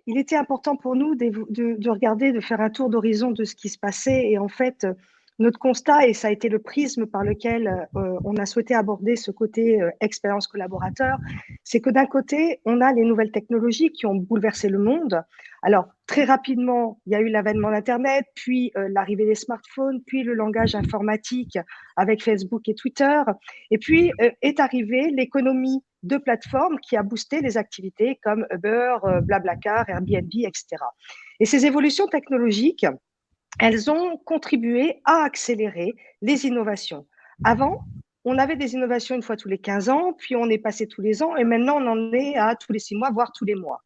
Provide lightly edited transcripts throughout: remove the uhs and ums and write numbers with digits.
Il était important pour nous de regarder, de faire un tour d'horizon de ce qui se passait et en fait, notre constat et ça a été le prisme par lequel, on a souhaité aborder ce côté, expérience collaborateur, c'est que d'un côté, on a les nouvelles technologies qui ont bouleversé le monde. Alors très rapidement, il y a eu l'avènement d'internet, puis, l'arrivée des smartphones, puis le langage informatique avec Facebook et Twitter et puis, est arrivée l'économie de plateformes qui a boosté les activités comme Uber, Blablacar, Airbnb, et cetera. Et ces évolutions technologiques, elles ont contribué à accélérer les innovations. Avant, on avait des innovations une fois tous les 15 ans, puis on est passé tous les ans et maintenant on en est à tous les 6 mois, voire tous les mois.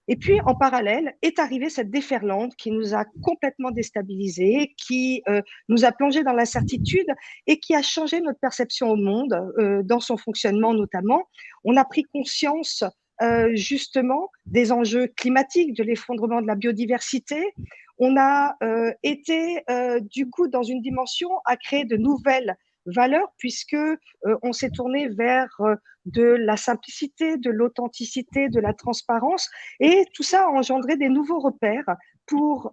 Et puis, en parallèle, est arrivée cette déferlante qui nous a complètement déstabilisés, qui nous a plongés dans l'incertitude et qui a changé notre perception au monde, dans son fonctionnement notamment. On a pris conscience justement des enjeux climatiques, de l'effondrement de la biodiversité. On a été du coup dans une dimension à créer de nouvelles valeurs puisque on s'est tourné vers de la simplicité, de l'authenticité, de la transparence et tout ça a engendré des nouveaux repères pour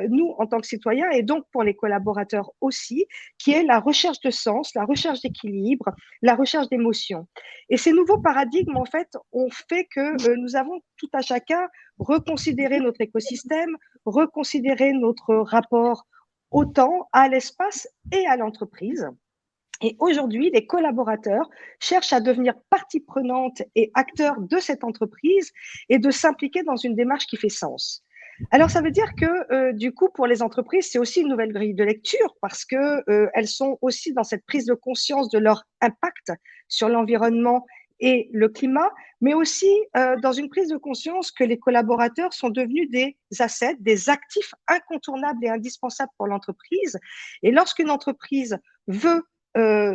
nous en tant que citoyens et donc pour les collaborateurs aussi, qui est la recherche de sens, la recherche d'équilibre, la recherche d'émotion. Et ces nouveaux paradigmes, en fait, ont fait que nous avons tout à chacun reconsidéré notre écosystème, reconsidéré notre rapport au temps, à l'espace et à l'entreprise. Et aujourd'hui, les collaborateurs cherchent à devenir partie prenante et acteurs de cette entreprise et de s'impliquer dans une démarche qui fait sens. Alors, ça veut dire que, du coup, pour les entreprises, c'est aussi une nouvelle grille de lecture parce que elles sont aussi dans cette prise de conscience de leur impact sur l'environnement et le climat, mais aussi dans une prise de conscience que les collaborateurs sont devenus des assets, des actifs incontournables et indispensables pour l'entreprise. Et lorsqu'une entreprise veut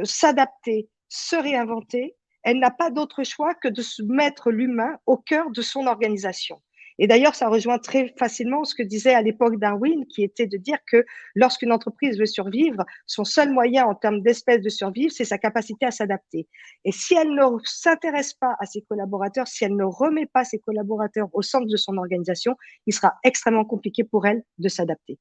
s'adapter, se réinventer, elle n'a pas d'autre choix que de se mettre l'humain au cœur de son organisation. Et d'ailleurs, ça rejoint très facilement ce que disait à l'époque Darwin, qui était de dire que lorsqu'une entreprise veut survivre, son seul moyen en termes d'espèce de survivre, c'est sa capacité à s'adapter. Et si elle ne s'intéresse pas à ses collaborateurs, si elle ne remet pas ses collaborateurs au centre de son organisation, il sera extrêmement compliqué pour elle de s'adapter.